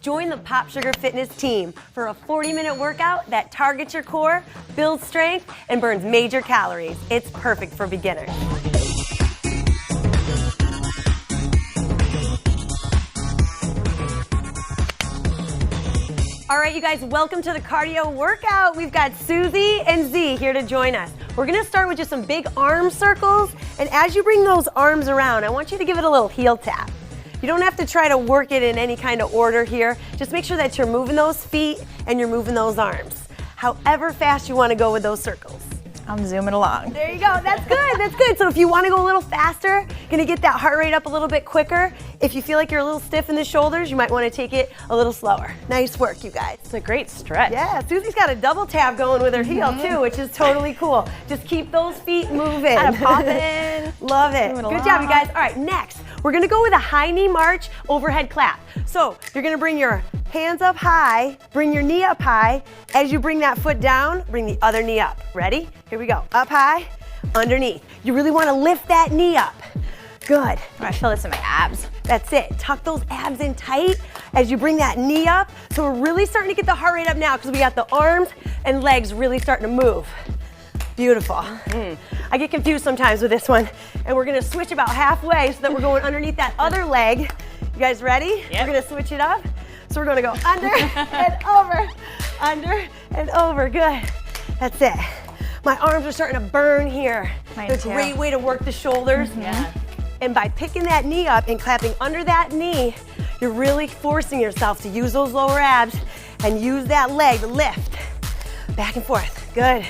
Join the Pop Sugar Fitness team for a 40-minute workout that targets your core, builds strength, and burns major calories. It's perfect for beginners. All right, you guys, welcome to the cardio workout. We've got Susie and Z here to join us. We're gonna start with just some big arm circles, and as you bring those arms around, I want you to give it a little heel tap. You don't have to try to work it in any kind of order here. Just make sure that you're moving those feet and you're moving those arms. However fast you want to go with those circles. I'm zooming along. There you go, that's good, that's good. So if you want to go a little faster, gonna get that heart rate up a little bit quicker. If you feel like you're a little stiff in the shoulders, you might want to take it a little slower. Nice work, you guys. It's a great stretch. Yeah, Susie's got a double tap going with her heel too, which is totally cool. Just keep those feet moving. Kind of popping. Love it. Good job, you guys. All right, next, we're gonna go with a high knee march, overhead clap. So you're gonna bring your hands up high, bring your knee up high. As you bring that foot down, bring the other knee up. Ready? Here we go. Up high, underneath. You really wanna lift that knee up. Good. I feel this in my abs. That's it. Tuck those abs in tight as you bring that knee up. So we're really starting to get the heart rate up now because we got the arms and legs really starting to move. Beautiful. I get confused sometimes with this one. And we're gonna switch about halfway so that we're going underneath that other leg. You guys ready? Yep. We're gonna switch it up. So we're gonna go under and over, under and over. Good. That's it. My arms are starting to burn here. Mine It's a too. great way to work the shoulders. Yeah. And by picking that knee up and clapping under that knee, you're really forcing yourself to use those lower abs and use that leg to lift. Back and forth. Good.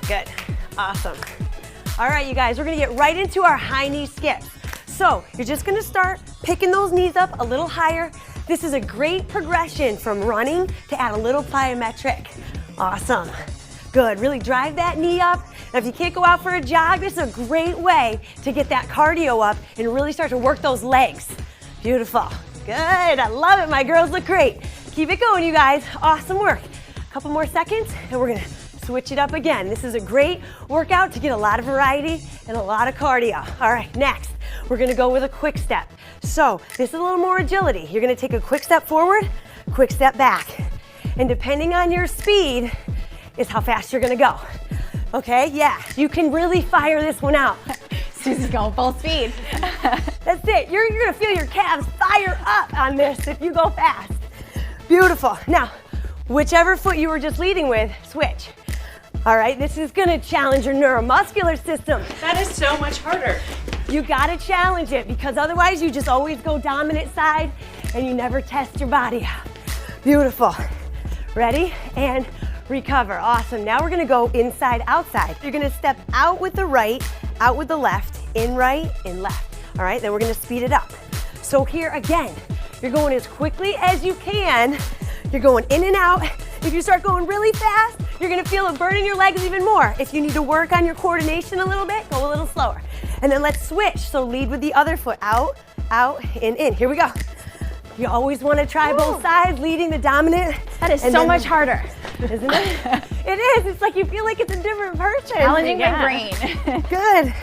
Good. Awesome. All right, you guys, we're gonna get right into our high knee skips. So you're just gonna start picking those knees up a little higher. This is a great progression from running to add a little plyometric. Awesome. Good. Really drive that knee up. Now, if you can't go out for a jog, this is a great way to get that cardio up and really start to work those legs. Beautiful. Good. I love it. My girls look great. Keep it going, you guys. Awesome work. A couple more seconds, and we're going to switch it up again. This is a great workout to get a lot of variety and a lot of cardio. All right, next, we're going to go with a quick step. So this is a little more agility. You're going to take a quick step forward, quick step back. And depending on your speed is how fast you're going to go. Okay, yeah, you can really fire this one out. Susie's going full speed. That's it. You're gonna feel your calves fire up on this if you go fast. Beautiful. Now, whichever foot you were just leading with, switch. All right, this is gonna challenge your neuromuscular system. That is so much harder. You gotta challenge it because otherwise you just always go dominant side and you never test your body out. Beautiful. Ready? And recover. Awesome. Now we're gonna go inside, outside. You're gonna step out with the right, out with the left, in right, in left. All right, then we're gonna speed it up. So here again, you're going as quickly as you can. You're going in and out. If you start going really fast, you're gonna feel it burning your legs even more. If you need to work on your coordination a little bit, go a little slower. And then let's switch. So lead with the other foot, out, in. Here we go. You always wanna try both sides, leading the dominant. That is so much harder. Isn't it? It is. It's like you feel like it's a different person. Challenging my brain. Good.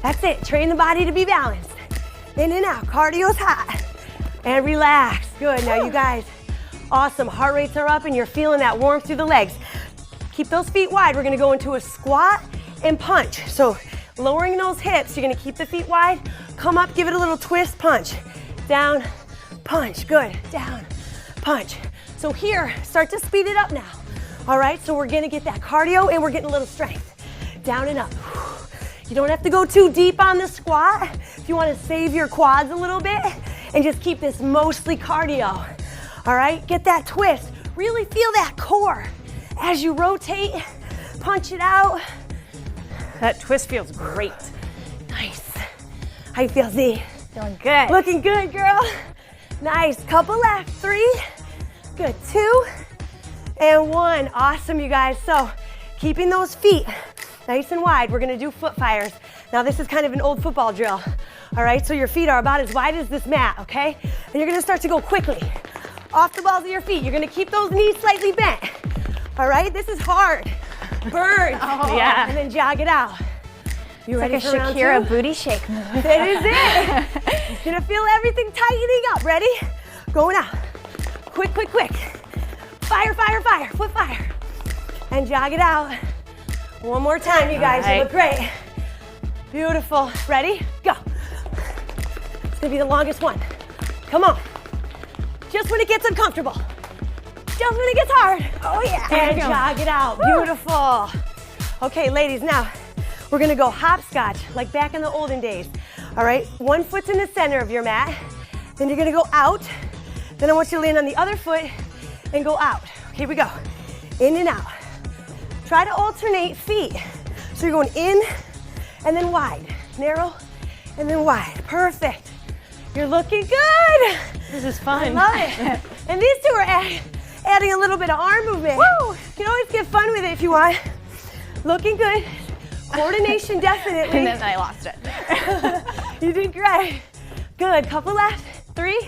That's it. Train the body to be balanced. In and out. Cardio's hot. And relax. Good. Now you guys, awesome. Heart rates are up and you're feeling that warmth through the legs. Keep those feet wide. We're going to go into a squat and punch. So lowering those hips, you're going to keep the feet wide. Come up, give it a little twist, punch. Down, punch. Good. Down, punch. So here, start to speed it up now. All right, so we're gonna get that cardio and we're getting a little strength. Down and up. You don't have to go too deep on the squat. If you wanna save your quads a little bit and just keep this mostly cardio. All right, get that twist. Really feel that core. As you rotate, punch it out. That twist feels great. Nice. How you feel, Z? Feeling good. Looking good, girl. Nice, couple left, 3. Good, 2 and 1. Awesome, you guys. So keeping those feet nice and wide. We're gonna do foot fires. Now this is kind of an old football drill. All right, so your feet are about as wide as this mat, okay? And you're gonna start to go quickly. Off the balls of your feet. You're gonna keep those knees slightly bent. All right, this is hard. Burn. Oh, yeah. And then jog it out. You ready like a for round Shakira 2? booty shake move. That is it. Gonna feel everything tightening up. Ready? Going out. Quick, quick, quick. Fire, fire, fire. Foot fire. And jog it out. One more time, you guys. You look great. Beautiful. Ready? Go. It's gonna be the longest one. Come on. Just when it gets uncomfortable. Just when it gets hard. Oh yeah. And jog it out. Woo. Beautiful. Okay, ladies, now we're gonna go hopscotch like back in the olden days. All right, one foot's in the center of your mat. Then you're gonna go out. Then I want you to land on the other foot and go out. Okay, here we go. In and out. Try to alternate feet. So you're going in and then wide. Narrow and then wide. Perfect. You're looking good. This is fun. I love it. And these two are adding a little bit of arm movement. Woo! You can always get fun with it if you want. Looking good. Coordination definitely. And then I lost it. You did great. Good. Couple left. 3,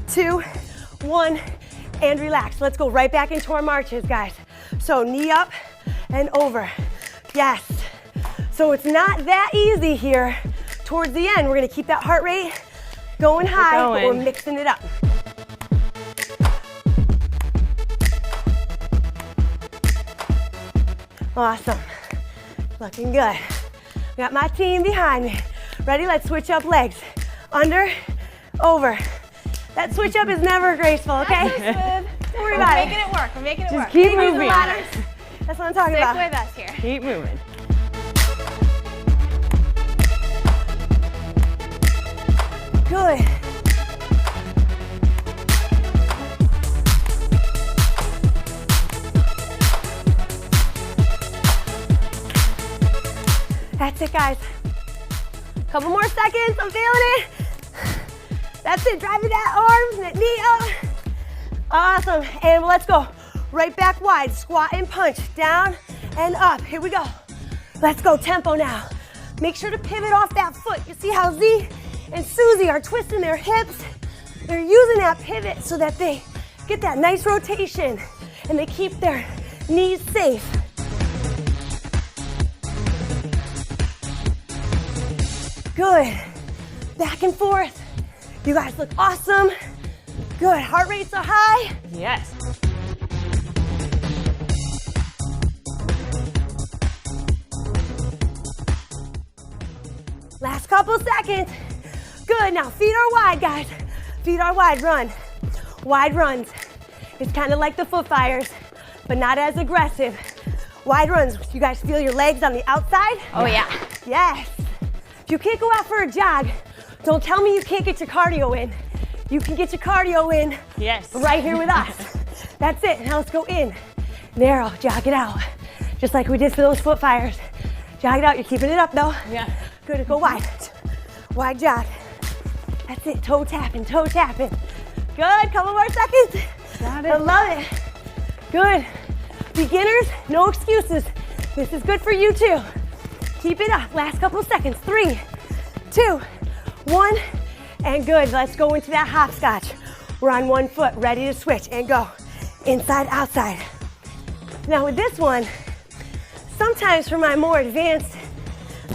2, 1, and relax. Let's go right back into our marches, guys. So knee up and over. Yes. So it's not that easy here. Towards the end, we're gonna keep that heart rate going high, but we're mixing it up. Awesome. Looking good. Got my team behind me. Ready? Let's switch up legs. Under, over. That switch up is never graceful, okay? Don't worry about it. We're making it work. We're making it work. Keep moving. That's what I'm talking about. Stick with us here. Keep moving. Good. That's it, guys. Couple more seconds. I'm feeling it. That's it. Driving that arm, that knee up. Awesome. And let's go. Right back wide. Squat and punch. Down and up. Here we go. Let's go. Tempo now. Make sure to pivot off that foot. You see how Z and Susie are twisting their hips? They're using that pivot so that they get that nice rotation and they keep their knees safe. Good. Back and forth. You guys look awesome. Good. Heart rates are high. Yes. Last couple seconds. Good. Now feet are wide, guys. Feet are wide. Run. Wide runs. It's kind of like the foot fires, but not as aggressive. Wide runs. You guys feel your legs on the outside? Oh yeah. Yes. If you can't go out for a jog, don't tell me you can't get your cardio in. You can get your cardio in Yes. right here with us. That's it. Now let's go in. Narrow. Jog it out. Just like we did for those foot fires. Jog it out. You're keeping it up though. Yeah. Good. Go wide. Wide jog. That's it. Toe tapping. Toe tapping. Good. Couple more seconds. Got I it. love it. Good. Beginners, no excuses. This is good for you too. Keep it up. Last couple of seconds. 3, 2, 1, and good. Let's go into that hopscotch. We're on one foot, ready to switch and go. Inside, outside. Now with this one, sometimes for my more advanced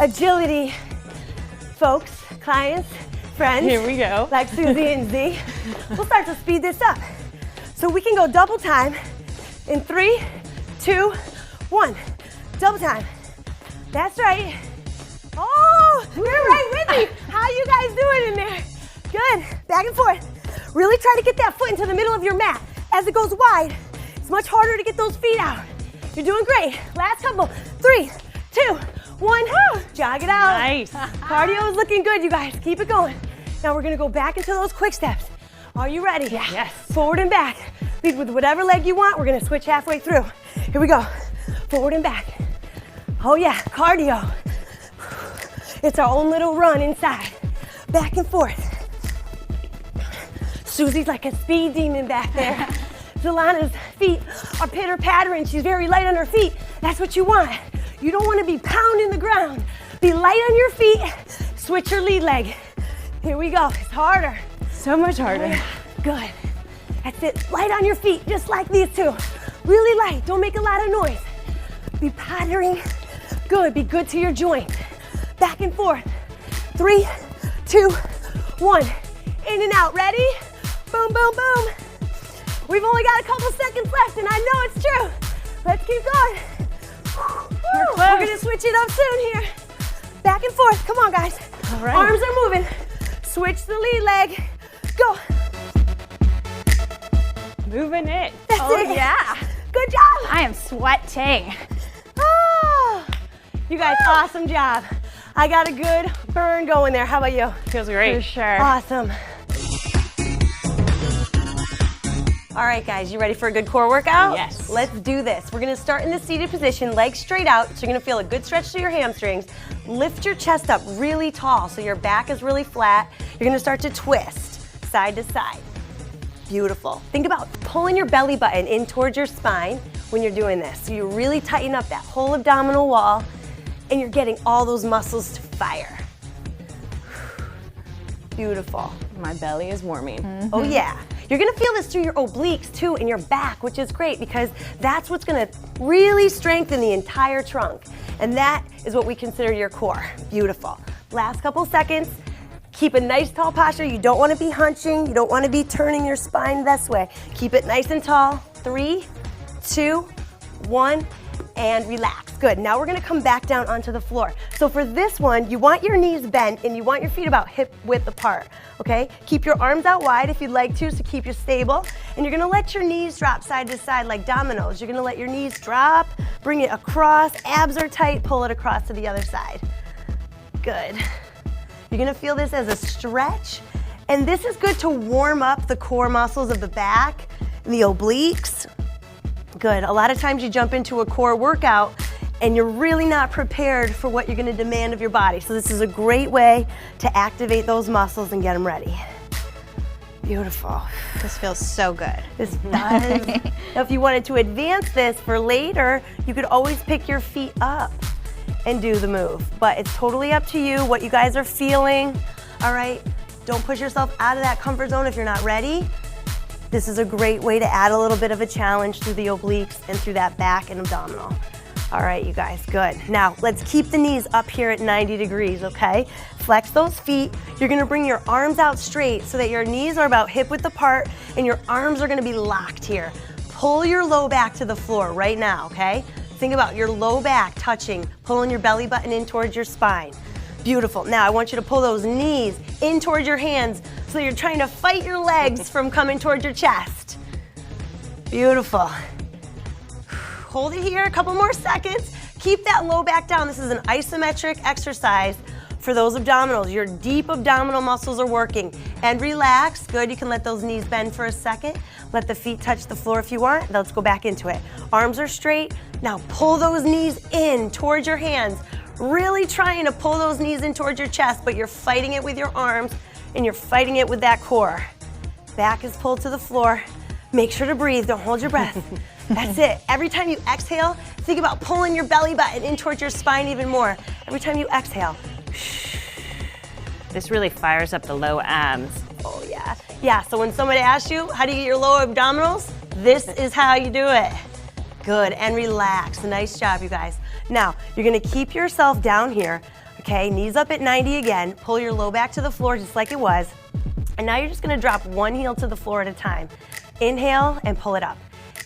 agility folks, clients, friends, Here we go. like Susie and Z, we'll start to speed this up. So we can go double time in 3, 2, 1. Double time. That's right. Oh, you're right with me. How you guys doing in there? Good. Back and forth. Really try to get that foot into the middle of your mat. As it goes wide, it's much harder to get those feet out. You're doing great. Last couple. 3, 2, 1. Jog it out. Nice. Cardio is looking good, you guys. Keep it going. Now we're gonna go back into those quick steps. Are you ready? Yeah. Yes. Forward and back. Lead with whatever leg you want. We're gonna switch halfway through. Here we go. Forward and back. Oh yeah, cardio. It's our own little run inside. Back and forth. Susie's like a speed demon back there. Zalana's feet are pitter-pattering. She's very light on her feet. That's what you want. You don't want to be pounding the ground. Be light on your feet. Switch your lead leg. Here we go. It's harder. So much harder. Good. That's it. Light on your feet, just like these two. Really light. Don't make a lot of noise. Be pattering. Good. Be good to your joint. back and forth. 3, 2, 1. In and out, ready? Boom, boom, boom. We've only got a couple seconds left, and I know it's true. Let's keep going. We're gonna switch it up soon here. Back and forth, come on guys. All right. Arms are moving. Switch the lead leg. Go. Moving it. That's Oh, it. yeah. Good job. I am sweating. Oh, you guys, awesome job. I got a good burn going there. How about you? Feels great. For sure. Awesome. All right, guys, you ready for a good core workout? Yes. Let's do this. We're gonna start in the seated position, legs straight out. So you're gonna feel a good stretch to your hamstrings. Lift your chest up really tall so your back is really flat. You're gonna start to twist side to side. Beautiful. Think about pulling your belly button in towards your spine when you're doing this. So you really tighten up that whole abdominal wall and you're getting all those muscles to fire. Beautiful. My belly is warming. Oh yeah. You're gonna feel this through your obliques too and your back, which is great because that's what's gonna really strengthen the entire trunk. And that is what we consider your core. Beautiful. Last couple seconds. Keep a nice tall posture. You don't wanna be hunching. You don't wanna be turning your spine this way. Keep it nice and tall. 3, 2, 1, and relax. Good, now we're gonna come back down onto the floor. So for this one, you want your knees bent and you want your feet about hip width apart, okay? Keep your arms out wide if you'd like to, so keep you stable. And you're gonna let your knees drop side to side like dominoes. You're gonna let your knees drop, bring it across, abs are tight, pull it across to the other side. Good. You're gonna feel this as a stretch, and this is good to warm up the core muscles of the back, the obliques. Good, a lot of times you jump into a core workout and you're really not prepared for what you're gonna demand of your body. So this is a great way to activate those muscles and get them ready. Beautiful. This feels so good. This does. Now if you wanted to advance this for later, you could always pick your feet up and do the move. But it's totally up to you, what you guys are feeling. All right, don't push yourself out of that comfort zone if you're not ready. This is a great way to add a little bit of a challenge through the obliques and through that back and abdominal. All right, you guys, good. Now, let's keep the knees up here at 90 degrees, okay? Flex those feet. You're gonna bring your arms out straight so that your knees are about hip width apart and your arms are gonna be locked here. Pull your low back to the floor right now, okay? Think about your low back touching, pulling your belly button in towards your spine. Beautiful. Now I want you to pull those knees in towards your hands so you're trying to fight your legs from coming towards your chest. Beautiful. Hold it here, a couple more seconds. Keep that low back down. This is an isometric exercise for those abdominals. Your deep abdominal muscles are working. And relax, good, you can let those knees bend for a second. Let the feet touch the floor if you want. Let's go back into it. Arms are straight. Now pull those knees in towards your hands. Really trying to pull those knees in towards your chest, but you're fighting it with your arms and you're fighting it with that core. Back is pulled to the floor. Make sure to breathe, don't hold your breath. That's it. Every time you exhale, think about pulling your belly button in towards your spine even more. Every time you exhale. This really fires up the low abs. Oh yeah. Yeah, so when somebody asks you, how do you get your low abdominals? This is how you do it. Good, and relax. Nice job, you guys. Now, you're gonna keep yourself down here, okay? Knees up at 90 again. Pull your low back to the floor just like it was. And now you're just gonna drop one heel to the floor at a time. Inhale and pull it up.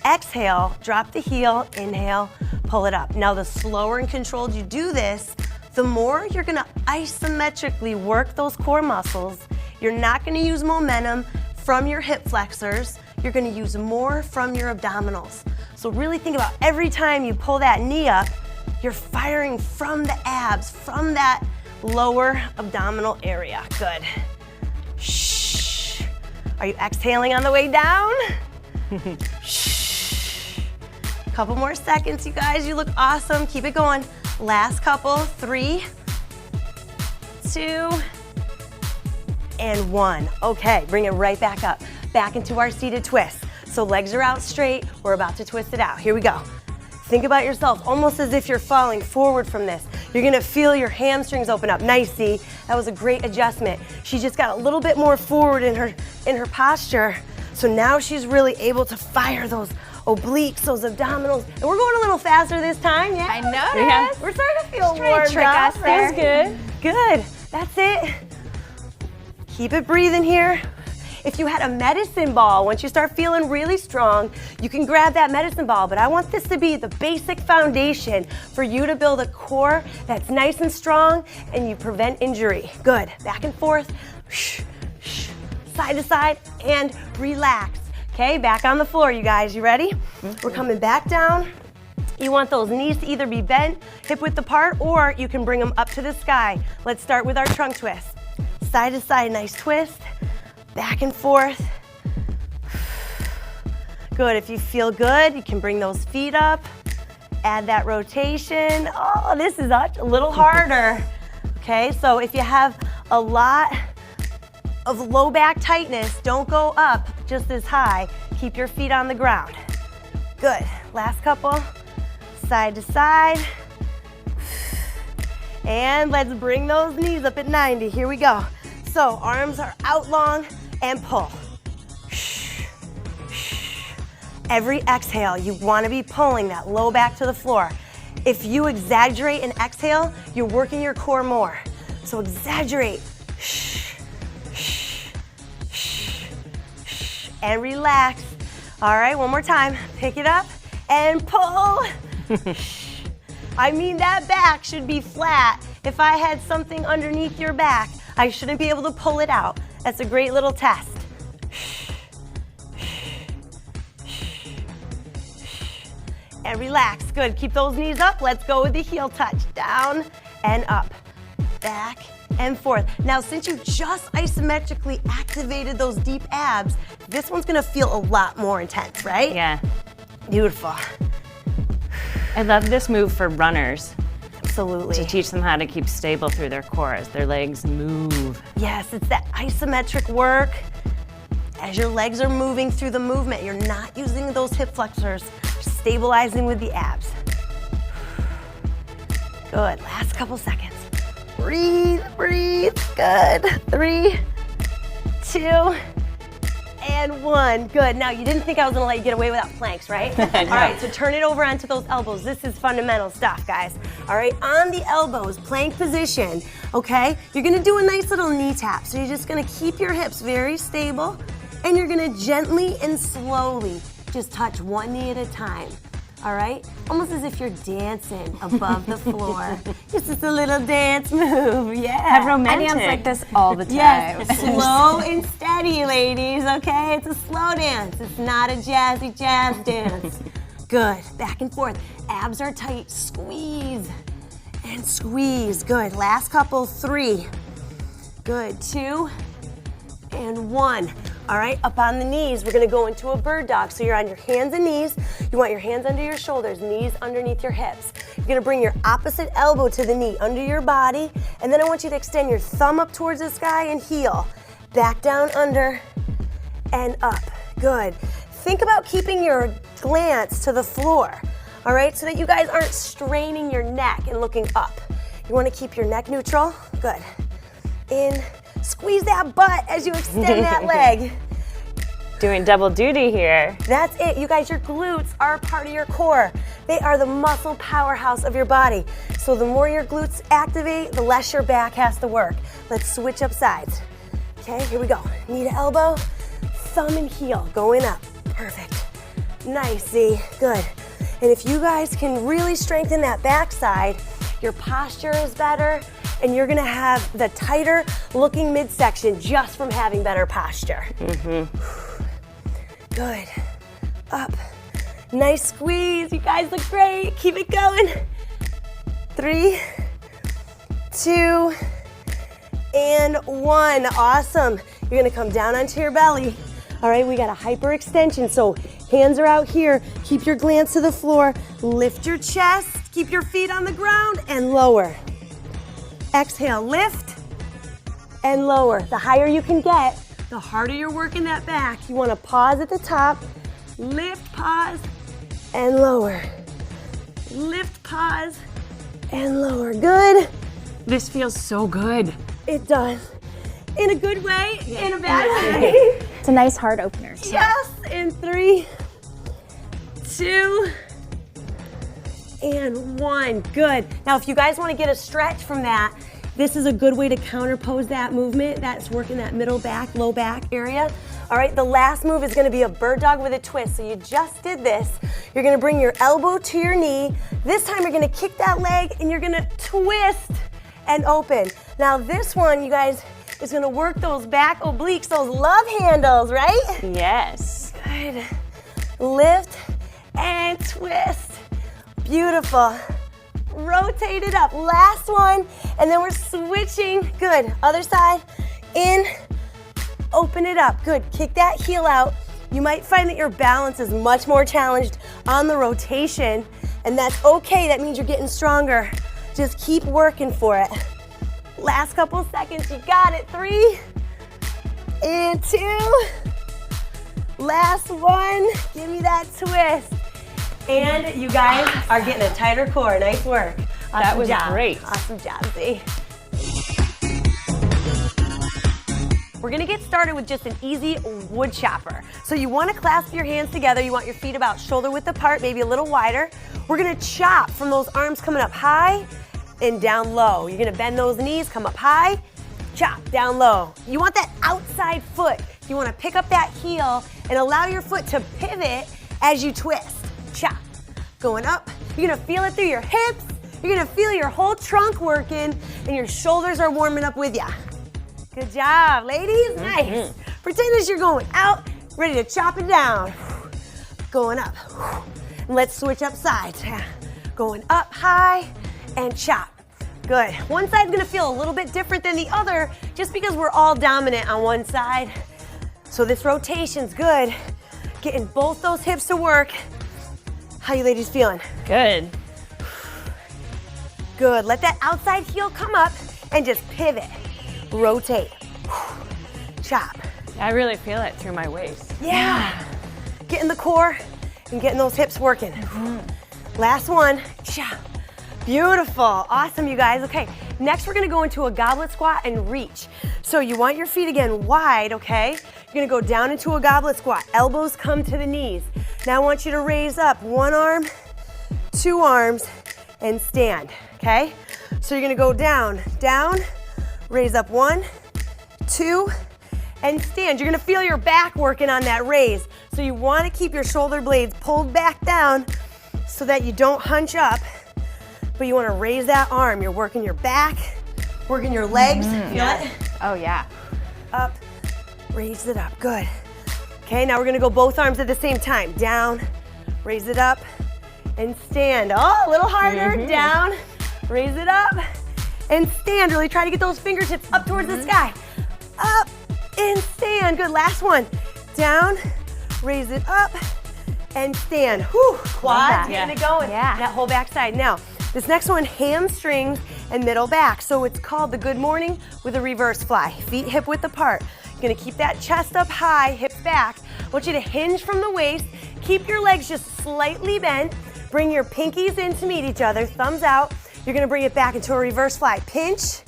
Exhale, drop the heel, inhale, pull it up. Now the slower and controlled you do this, the more you're gonna isometrically work those core muscles. You're not gonna use momentum from your hip flexors. You're gonna use more from your abdominals. So really think about every time you pull that knee up, you're firing from the abs, from that lower abdominal area. Good. Shh. Are you exhaling on the way down? Shh. Couple more seconds, you guys. You look awesome. Keep it going. Last couple. 3, 2, and 1. Okay, bring it right back up. Back into our seated twist. So legs are out straight. We're about to twist it out. Here we go. Think about yourself almost as if you're falling forward from this. You're gonna feel your hamstrings open up. Nice, see? That was a great adjustment. She just got a little bit more forward in her posture. So now she's really able to fire those obliques, those abdominals. And we're going a little faster this time, yeah? I noticed. Yeah. We're starting to feel Trying to warmed trick up. us there. That's good. Good. That's it. Keep it breathing here. If you had a medicine ball, once you start feeling really strong, you can grab that medicine ball, but I want this to be the basic foundation for you to build a core that's nice and strong and you prevent injury. Good. Back and forth, side to side, and relax. Okay, back on the floor, you guys. You ready? We're coming back down. You want those knees to either be bent, hip width apart, or you can bring them up to the sky. Let's start with our trunk twist. Side to side, nice twist. Back and forth. Good, if you feel good, you can bring those feet up. Add that rotation. Oh, this is a little harder. Okay, so if you have a lot of low back tightness, don't go up just as high. Keep your feet on the ground. Good, last couple. Side to side. And let's bring those knees up at 90. Here we go. So arms are out long and pull. Every exhale, you want to be pulling that low back to the floor. If you exaggerate and exhale, you're working your core more. So exaggerate. And relax. All right, one more time. Pick it up and pull. I mean, that back should be flat. If I had something underneath your back, I shouldn't be able to pull it out. That's a great little test. And relax. Good. Keep those knees up. Let's go with the heel touch. Down and up. Back and forth. Now, since you just isometrically activated those deep abs, this one's gonna feel a lot more intense, right? Yeah. Beautiful. I love this move for runners Absolutely. to teach them how to keep stable through their core as their legs move. Yes, it's that isometric work. As your legs are moving through the movement, you're not using those hip flexors, stabilizing with the abs. Good, last couple seconds. Breathe, breathe, good. 3, 2, and 1. Good, now you didn't think I was gonna let you get away without planks, right? No. All right, so turn it over onto those elbows. This is fundamental stuff, guys. All right, on the elbows, plank position, okay? You're gonna do a nice little knee tap. So you're just gonna keep your hips very stable and you're gonna gently and slowly just touch one knee at a time. All right? Almost as if you're dancing above the floor. It's just a little dance move, yeah. How romantic. I dance like this all the time. Yes, slow and steady, ladies, okay? It's a slow dance. It's not a jazzy jazz dance. Good, back and forth. Abs are tight, squeeze and squeeze. Good, last couple, 3. Good, 2 and 1. All right, up on the knees, we're gonna go into a bird dog. So you're on your hands and knees. You want your hands under your shoulders, knees underneath your hips. You're gonna bring your opposite elbow to the knee, under your body, and then I want you to extend your thumb up towards the sky and heel. Back down under and up. Good. Think about keeping your glance to the floor, all right, so that you guys aren't straining your neck and looking up. You wanna keep your neck neutral. Good. In. Squeeze that butt as you extend that leg. Doing double duty here. That's it, you guys, your glutes are part of your core. They are the muscle powerhouse of your body. So the more your glutes activate, the less your back has to work. Let's switch up sides. Okay, here we go. Knee to elbow, thumb and heel, going up. Perfect. Nice, see, good. And if you guys can really strengthen that backside, your posture is better, and you're gonna have the tighter looking midsection just from having better posture. Good. Up. Nice squeeze. You guys look great. Keep it going. 3, 2, and 1. Awesome. You're gonna come down onto your belly. All right, we got a hyperextension. So hands are out here. Keep your glance to the floor. Lift your chest. Keep your feet on the ground and lower. Exhale, lift and lower. The higher you can get, the harder you're working that back. You want to pause at the top, lift, pause, and lower. Lift, pause, and lower. Good. This feels so good. It does. In a good way, in a bad way. It's a nice heart opener, too. Yes, in 3, 2, and 1. Good. Now, if you guys want to get a stretch from that, this is a good way to counterpose that movement. That's working that middle back, low back area. All right, the last move is gonna be a bird dog with a twist. So you just did this. You're gonna bring your elbow to your knee. This time you're gonna kick that leg and you're gonna twist and open. Now this one, you guys, is gonna work those back obliques, those love handles, right? Yes. Good. Lift and twist. Beautiful. Rotate it up. Last one, and then we're switching. Good. Other side. In. Open it up. Good. Kick that heel out. You might find that your balance is much more challenged on the rotation, and that's okay. That means you're getting stronger. Just keep working for it. Last couple seconds. You got it. 3 and 2. Last one. Give me that twist. And you guys are getting a tighter core. Nice work. Awesome That was job. great. Awesome job, Z. We're gonna get started with just an easy wood chopper. So you wanna clasp your hands together. You want your feet about shoulder width apart, maybe a little wider. We're gonna chop from those arms coming up high and down low. You're gonna bend those knees, come up high, chop, down low. You want that outside foot. You wanna pick up that heel and allow your foot to pivot as you twist. Chop, going up. You're gonna feel it through your hips. You're gonna feel your whole trunk working and your shoulders are warming up with ya. Good job, ladies, nice. Pretend as you're going out, ready to chop it down. Going up. Let's switch up sides. Going up high and chop. Good. One side's gonna feel a little bit different than the other just because we're all dominant on one side. So this rotation's good. Getting both those hips to work. How you ladies feeling? Good. Good. Let that outside heel come up and just pivot. Rotate. Chop. I really feel it through my waist. Yeah. Getting the core and getting those hips working. Last one. Chop. Beautiful. Awesome, you guys. Okay, next we're gonna go into a goblet squat and reach. So you want your feet again wide, okay? You're gonna go down into a goblet squat. Elbows come to the knees. Now I want you to raise up one arm, 2 arms, and stand, okay? So you're gonna go down, down, raise up 1, 2, and stand. You're gonna feel your back working on that raise. So you wanna keep your shoulder blades pulled back down so that you don't hunch up, but you wanna raise that arm. You're working your back, working your legs. Feel it? Oh yeah. Up, raise it up, good. Okay, now we're gonna go both arms at the same time. Down, raise it up, and stand. Oh, a little harder, down, raise it up, and stand. Really try to get those fingertips up towards the sky. Up, and stand, good, last one. Down, raise it up, and stand. Whew, quads, getting it going. Yeah. That whole back side. Now, this next one, hamstrings and middle back. So it's called the good morning with a reverse fly. Feet hip width apart. You're gonna keep that chest up high, hips back. I want you to hinge from the waist. Keep your legs just slightly bent. Bring your pinkies in to meet each other, thumbs out. You're gonna bring it back into a reverse fly. Pinch,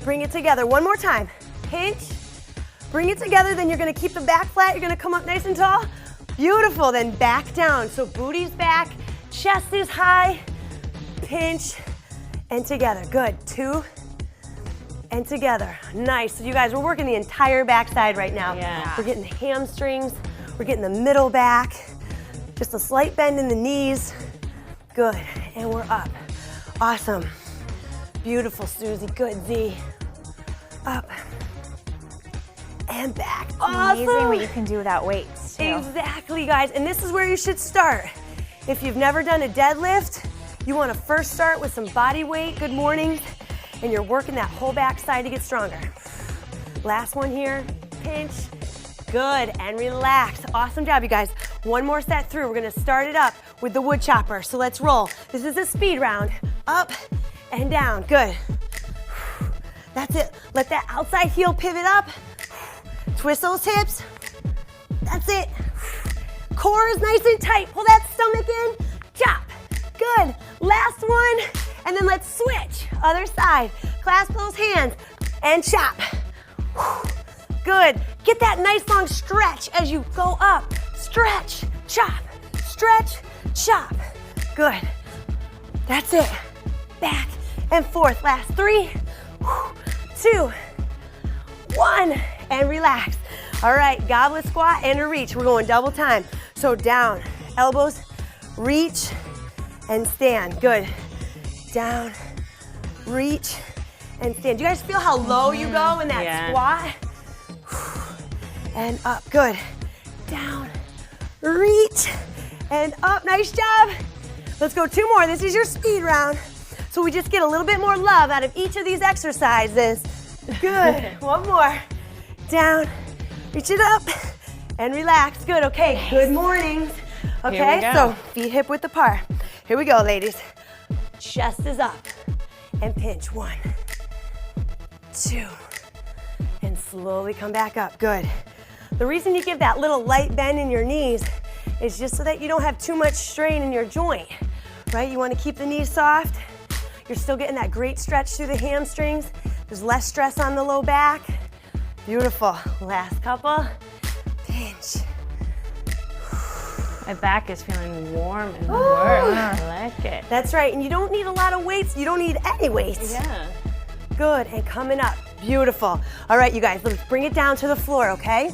bring it together. One more time. Pinch, bring it together. Then you're gonna keep the back flat. You're gonna come up nice and tall. Beautiful, then back down. So booty's back, chest is high. Pinch, and together. Good, 2, and together. Nice. So you guys, we're working the entire backside right now. Yeah. We're getting hamstrings, we're getting the middle back, just a slight bend in the knees. Good, and we're up. Awesome. Beautiful, Susie. Good, Z. Up, and back. Awesome. Amazing what you can do without weights too. Exactly, guys, and this is where you should start. If you've never done a deadlift, you want to first start with some body weight, good mornings, and you're working that whole back side to get stronger. Last one here, pinch, good, and relax. Awesome job, you guys. One more set through. We're gonna start it up with the wood chopper. So let's roll. This is a speed round. Up and down, good. That's it. Let that outside heel pivot up. Twist those hips. That's it. Core is nice and tight. Pull that stomach in, chop. Good, last one, and then let's switch. Other side, clasp those hands and chop. Good, get that nice long stretch as you go up. Stretch, chop, stretch, chop. Good. That's it. Back and forth. Last 3, 2, 1, and relax. All right, goblet squat and a reach. We're going double time. So down, elbows, reach, and stand. Good. Down, reach, and stand. Do you guys feel how low you go in that squat? And up. Good. Down, reach, and up. Nice job. Let's go 2 more. This is your speed round. So we just get a little bit more love out of each of these exercises. Good. 1 more. Down, reach it up, and relax. Good. Okay. Good mornings. Okay. So feet hip width apart. Here we go, ladies. Chest is up, and pinch. 1, 2, and slowly come back up. Good. The reason you give that little light bend in your knees is just so that you don't have too much strain in your joint, right? You want to keep the knees soft. You're still getting that great stretch through the hamstrings. There's less stress on the low back. Beautiful. Last couple. Pinch. My back is feeling warm and work. I like it. That's right. And you don't need a lot of weights. You don't need any weights. Yeah. Good. And coming up. Beautiful. All right, you guys, let's bring it down to the floor, okay?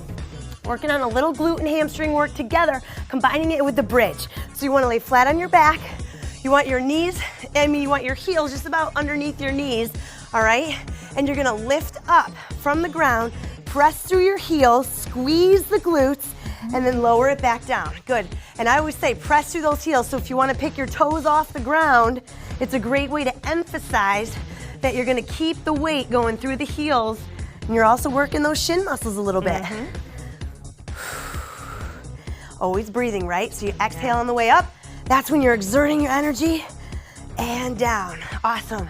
Working on a little glute and hamstring work together, combining it with the bridge. So you want to lay flat on your back. You want your knees, you want your heels just about underneath your knees, all right? And you're gonna lift up from the ground, press through your heels, squeeze the glutes, and then lower it back down. Good. And I always say press through those heels. So if you want to pick your toes off the ground, it's a great way to emphasize that you're gonna keep the weight going through the heels, and you're also working those shin muscles a little bit. Always breathing, right? So you exhale on the way up. That's when you're exerting your energy. And down. Awesome.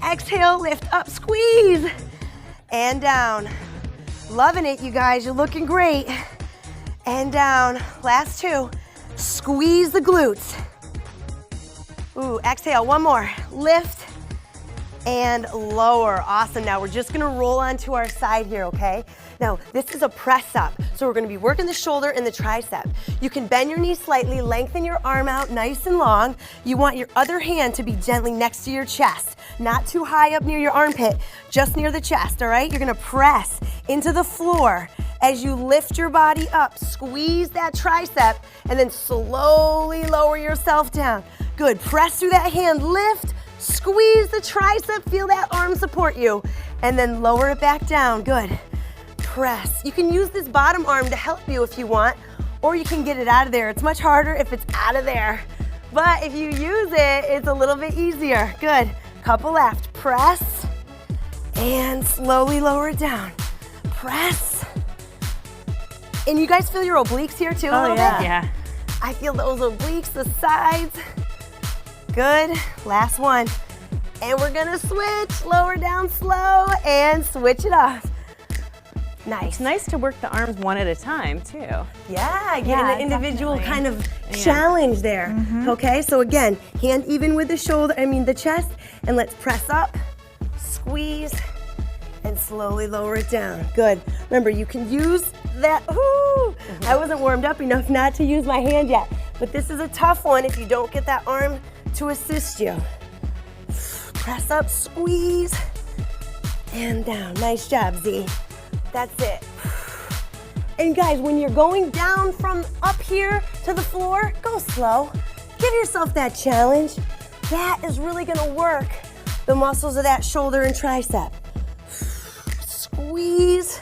Exhale, lift up, squeeze. And down. Loving it, you guys. You're looking great. And down. Last 2. Squeeze the glutes. Ooh, exhale. 1 more. Lift and lower. Awesome. Now we're just gonna roll onto our side here, okay? Now, this is a press up. So we're gonna be working the shoulder and the tricep. You can bend your knee slightly, lengthen your arm out nice and long. You want your other hand to be gently next to your chest, not too high up near your armpit, just near the chest, all right? You're gonna press into the floor as you lift your body up. Squeeze that tricep and then slowly lower yourself down. Good, press through that hand, lift, squeeze the tricep, feel that arm support you, and then lower it back down. Good. Press. You can use this bottom arm to help you if you want, or you can get it out of there. It's much harder if it's out of there. But if you use it, it's a little bit easier. Good. Couple left. Press and slowly lower it down. Press. And you guys feel your obliques here too a little bit? Yeah. I feel those obliques, the sides. Good. Last one. And we're gonna switch. Lower down slow and switch it off. Nice. It's nice to work the arms one at a time too. Yeah, getting an individual kind of challenge there. Okay, so again, hand even with the shoulder, the chest, and let's press up, squeeze, and slowly lower it down. Good. Remember, you can use that. Ooh, I wasn't warmed up enough not to use my hand yet, but this is a tough one if you don't get that arm to assist you. Press up, squeeze, and down. Nice job, Z. That's it. And guys, when you're going down from up here to the floor, go slow. Give yourself that challenge. That is really gonna work the muscles of that shoulder and tricep. Squeeze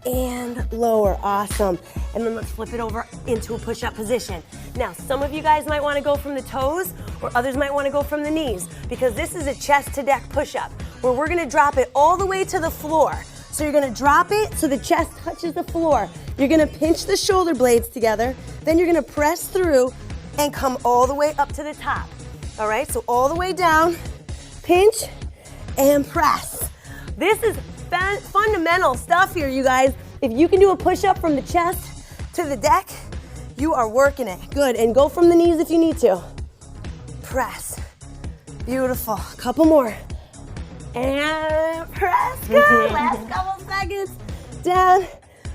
and lower. Awesome. And then let's flip it over into a push-up position. Now, some of you guys might wanna go from the toes, or others might wanna go from the knees, because this is a chest to deck push-up, where we're gonna drop it all the way to the floor. So you're gonna drop it so the chest touches the floor. You're gonna pinch the shoulder blades together, then you're gonna press through and come all the way up to the top. All right, so all the way down, pinch and press. This is fundamental stuff here, you guys. If you can do a push-up from the chest to the deck, you are working it. Good, and go from the knees if you need to. Press. Beautiful. Couple more. And press. Good. Last couple seconds. Down.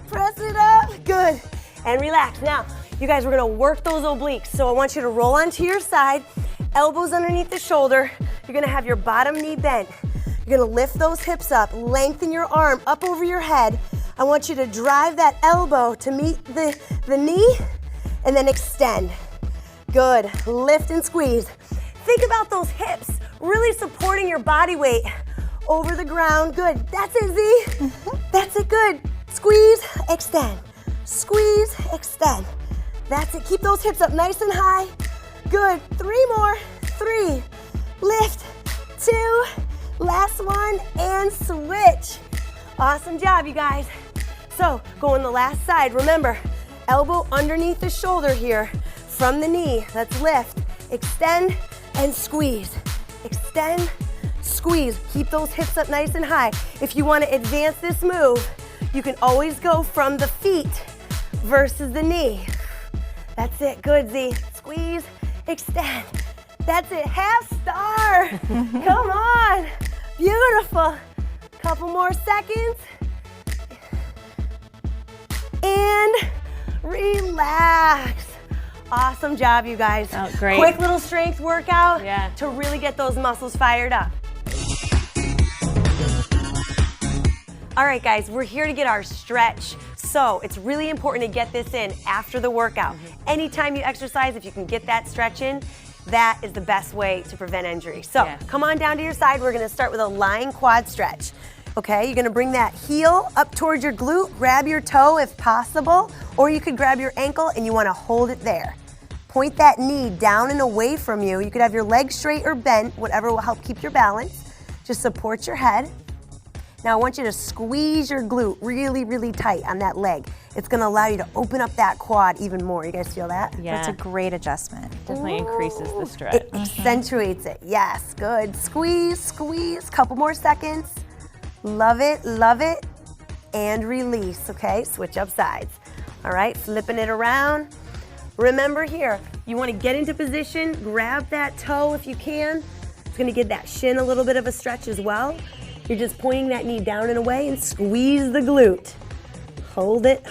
Press it up. Good. And relax. Now, You guys, we're gonna work those obliques. So I want you to roll onto your side, elbows underneath the shoulder. You're gonna have your bottom knee bent. You're gonna lift those hips up, lengthen your arm up over your head. I want you to drive that elbow to meet the knee and then extend. Good, lift and squeeze. Think about those hips really supporting your body weight over the ground. Good, that's it, Z. That's it, good. Squeeze, extend. Squeeze, extend. That's it, keep those hips up nice and high. Good, 3 more, 3, lift, 2, last one, and switch. Awesome job, you guys. So, go on the last side. Remember, elbow underneath the shoulder here from the knee. Let's lift, extend, and squeeze. Extend, squeeze. Keep those hips up nice and high. If you want to advance this move, you can always go from the feet versus the knee. That's it, good, Z. Squeeze, extend. That's it, half star. Come on, beautiful. Couple more seconds. And relax. Awesome job, you guys. Oh, great. Quick little strength workout Yeah. to really get those muscles fired up. All right, guys, we're here to get our stretch. So it's really important to get this in after the workout. Anytime you exercise, if you can get that stretch in, that is the best way to prevent injury. So come on down to your side. We're gonna start with a lying quad stretch. Okay, you're gonna bring that heel up towards your glute, grab your toe if possible, or you could grab your ankle and you wanna hold it there. Point that knee down and away from you. You could have your legs straight or bent, whatever will help keep your balance. Just support your head. Now I want you to squeeze your glute really, really tight on that leg. It's gonna allow you to open up that quad even more. You guys feel that? Yeah. That's a great adjustment. Definitely increases the stretch. It accentuates it, yes, good. Squeeze, squeeze, couple more seconds. Love it, and release, okay? Switch up sides. All right, flipping it around. Remember here, you wanna get into position, grab that toe if you can. It's gonna give that shin a little bit of a stretch as well. You're just pointing that knee down and away and squeeze the glute. Hold it,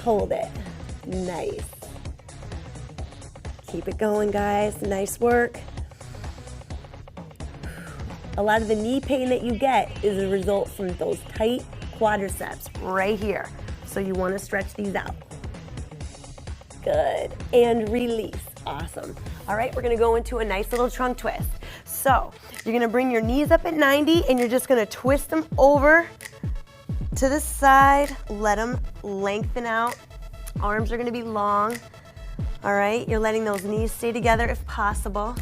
nice. Keep it going, guys, nice work. A lot of the knee pain that you get is a result from those tight quadriceps right here. So you want to stretch these out. Good, and release, awesome. All right, we're gonna go into a nice little trunk twist. So you're gonna bring your knees up at 90 and you're just gonna twist them over to the side, let them lengthen out. Arms are gonna be long. All right, you're letting those knees stay together if possible.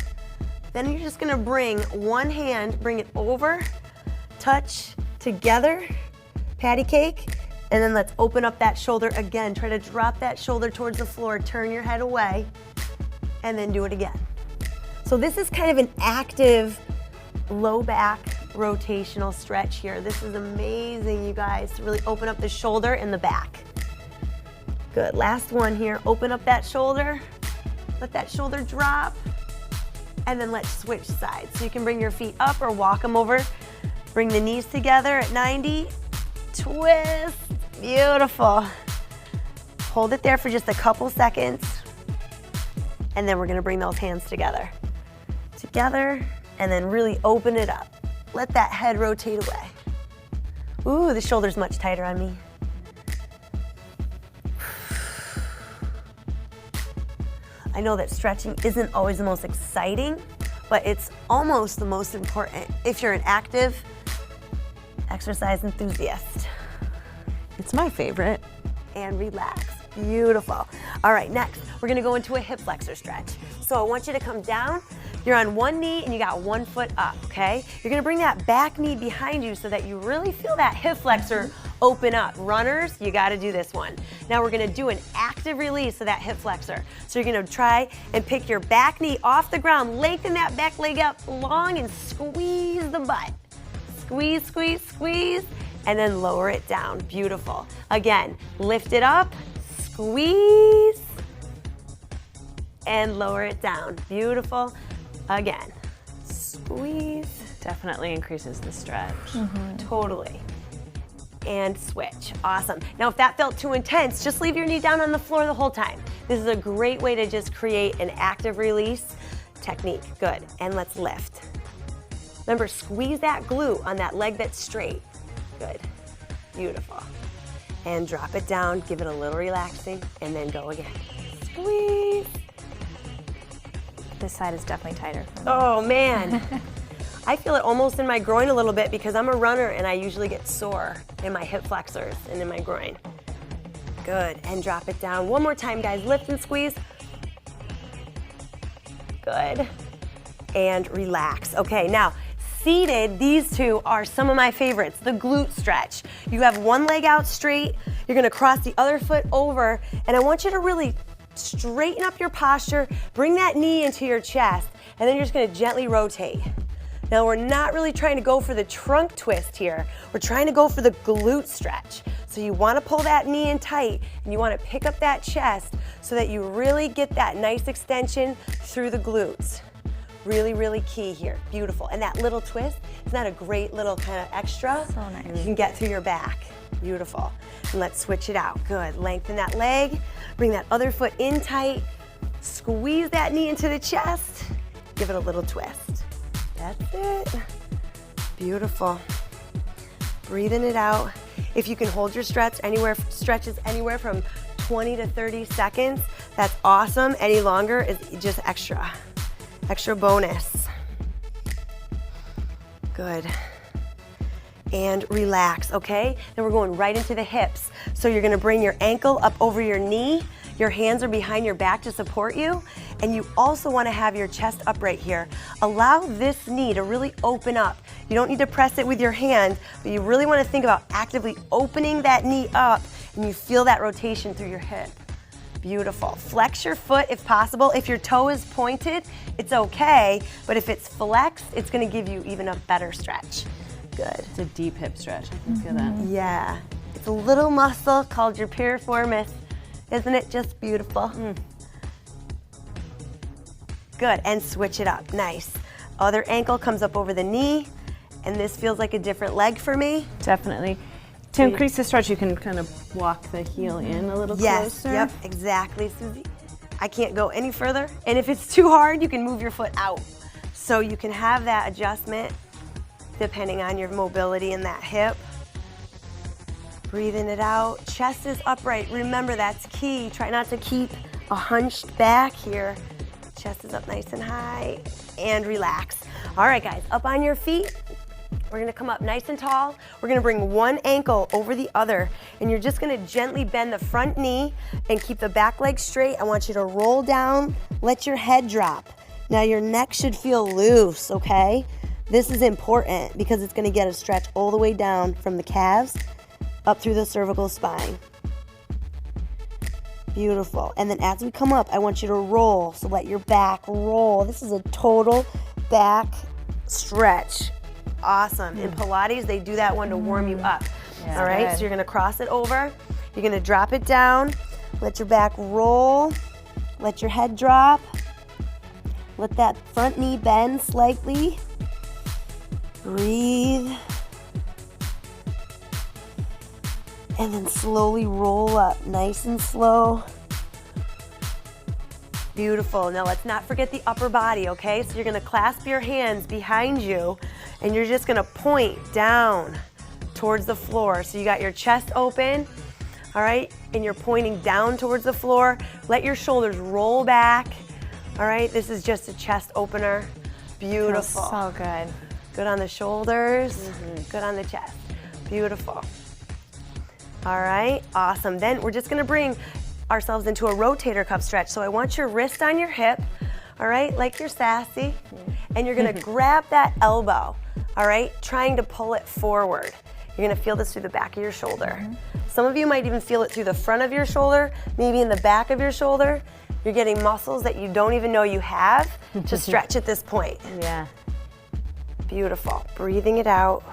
Then you're just gonna bring one hand, bring it over, touch together, patty cake, and then let's open up that shoulder again. Try to drop that shoulder towards the floor, turn your head away, and then do it again. So this is kind of an active low back rotational stretch here. This is amazing, you guys, to really open up the shoulder and the back. Good, last one here. Open up that shoulder, let that shoulder drop, and then let's switch sides. So you can bring your feet up or walk them over. Bring the knees together at 90, twist, beautiful. Hold it there for just a couple seconds, and then we're gonna bring those hands together. And then really open it up. Let that head rotate away. Ooh, the shoulder's much tighter on me. I know that stretching isn't always the most exciting, but it's almost the most important if you're an active exercise enthusiast. It's my favorite. And relax. Beautiful. All right, next, we're gonna go into a hip flexor stretch. So I want you to come down. You're on one knee and you got one foot up, okay? You're gonna bring that back knee behind you so that you really feel that hip flexor open up. Runners, you gotta do this one. Now we're gonna do an active release of that hip flexor. So you're gonna try and pick your back knee off the ground, lengthen that back leg up long and squeeze the butt. Squeeze, squeeze, squeeze, and then lower it down. Beautiful. Again, lift it up, squeeze, and lower it down. Beautiful. Again, squeeze. Definitely increases the stretch. Totally. And switch. Awesome. Now, if that felt too intense, just leave your knee down on the floor the whole time. This is a great way to just create an active release technique. Good, and let's lift. Remember, squeeze that glute on that leg that's straight. Good, beautiful. And drop it down, give it a little relaxing, and then go again. Squeeze. This side is definitely tighter for me. Oh man. I feel it almost in my groin a little bit because I'm a runner and I usually get sore in my hip flexors and in my groin. Good, and drop it down. One more time, guys. Lift and squeeze. Good. And relax. Okay, now, seated, these two are some of my favorites, the glute stretch. You have one leg out straight, you're gonna cross the other foot over, and I want you to really straighten up your posture, bring that knee into your chest, and then you're just gonna gently rotate. Now we're not really trying to go for the trunk twist here, we're trying to go for the glute stretch. So you wanna pull that knee in tight, and you wanna pick up that chest so that you really get that nice extension through the glutes. Really, really key here. Beautiful. And that little twist, isn't that a great little kind of extra? So nice. You can get through your back. Beautiful. And let's switch it out. Good. Lengthen that leg. Bring that other foot in tight. Squeeze that knee into the chest. Give it a little twist. That's it. Beautiful. Breathing it out. If you can hold your stretches anywhere from 20 to 30 seconds, that's awesome. Any longer is just extra bonus. Good. And relax, okay? Then we're going right into the hips. So you're gonna bring your ankle up over your knee, your hands are behind your back to support you, and you also wanna have your chest upright here. Allow this knee to really open up. You don't need to press it with your hand, but you really wanna think about actively opening that knee up, and you feel that rotation through your hip. Beautiful. Flex your foot if possible. If your toe is pointed, it's okay, but if it's flexed, it's gonna give you even a better stretch. Good. It's a deep hip stretch. I can feel that. Yeah. It's a little muscle called your piriformis. Isn't it just beautiful? Good, and switch it up. Nice. Other ankle comes up over the knee, and this feels like a different leg for me. Definitely. To increase the stretch, you can kind of walk the heel in a little Yes, closer. yep, exactly, Susie. I can't go any further. And if it's too hard, you can move your foot out. So you can have that adjustment depending on your mobility in that hip. Breathing it out. Chest is upright. Remember, that's key. Try not to keep a hunched back here. Chest is up nice and high. And relax. All right, guys, up on your feet. We're gonna come up nice and tall. We're gonna bring one ankle over the other, and you're just gonna gently bend the front knee and keep the back leg straight. I want you to roll down, let your head drop. Now your neck should feel loose, okay? This is important because it's gonna get a stretch all the way down from the calves up through the cervical spine. Beautiful. And then as we come up, I want you to roll, so let your back roll. This is a total back stretch. Awesome. In Pilates, they do that one to warm you up. Yeah, all right, good. so you're gonna cross it over. You're gonna drop it down. Let your back roll. Let your head drop. Let that front knee bend slightly. Breathe. And then slowly roll up, nice and slow. Beautiful. Now let's not forget the upper body, okay? So you're gonna clasp your hands behind you and you're just gonna point down towards the floor. So you got your chest open, all right? And you're pointing down towards the floor. Let your shoulders roll back, all right? This is just a chest opener. Beautiful. Feels so good. Good on the shoulders, good on the chest. Beautiful. All right, awesome. Then we're just gonna bring ourselves into a rotator cuff stretch. So I want your wrist on your hip, all right, like you're sassy, and you're gonna grab that elbow, all right, trying to pull it forward. You're gonna feel this through the back of your shoulder. Some of you might even feel it through the front of your shoulder, maybe in the back of your shoulder. You're getting muscles that you don't even know you have to stretch at this point. Yeah. Beautiful. Breathing it out.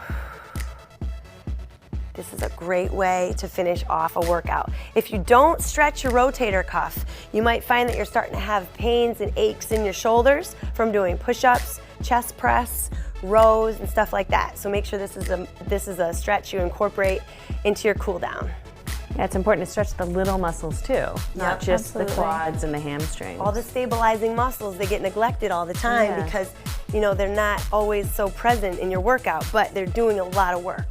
This is a great way to finish off a workout. If you don't stretch your rotator cuff, you might find that you're starting to have pains and aches in your shoulders from doing push-ups, chest press, rows, and stuff like that. So make sure this is a stretch you incorporate into your cool down. Yeah, it's important to stretch the little muscles too, not just absolutely. the quads and the hamstrings. All the stabilizing muscles, they get neglected all the time because, you know, they're not always so present in your workout, but they're doing a lot of work.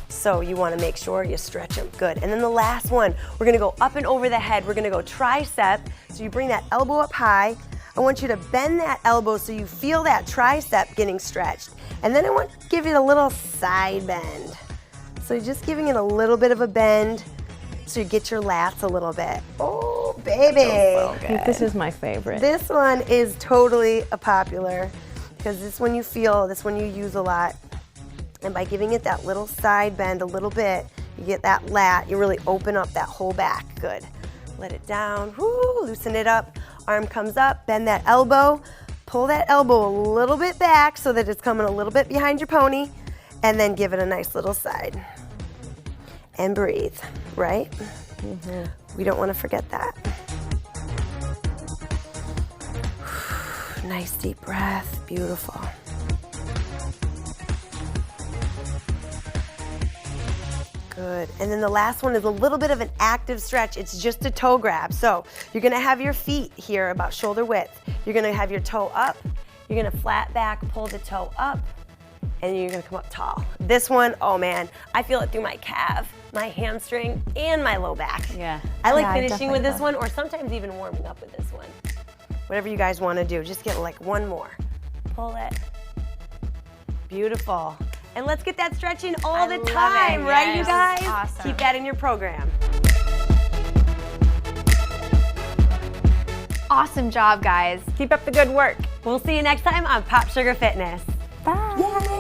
So you want to make sure you stretch them. Good. And then the last one, we're going to go up and over the head. We're going to go tricep. So you bring that elbow up high. I want you to bend that elbow so you feel that tricep getting stretched. And then I want to give it a little side bend. So you're just giving it a little bit of a bend so you get your lats a little bit. Oh, baby. I think this is my favorite. This one is totally a popular because this one you feel, this one you use a lot. And by giving it that little side bend a little bit, you get that lat, you really open up that whole back. Good. Let it down, woo, loosen it up. Arm comes up, bend that elbow, pull that elbow a little bit back so that it's coming a little bit behind your pony, and then give it a nice little side. And breathe, right? We don't want to forget that. Nice deep breath, beautiful. Good. And then the last one is a little bit of an active stretch. It's just a toe grab. So you're going to have your feet here about shoulder width. You're going to have your toe up. You're going to flat back, pull the toe up, and you're going to come up tall. This one, oh man, I feel it through my calf, my hamstring, and my low back. Yeah. I like Yeah, finishing with this definitely. one, or sometimes even warming up with this one. Whatever you guys want to do, just get like one more. Pull it. Beautiful. And let's get that stretching all the love it, time, right, you yes. guys? Awesome. Keep that in your program. Awesome job, guys. Keep up the good work. We'll see you next time on Pop Sugar Fitness. Bye. Yay!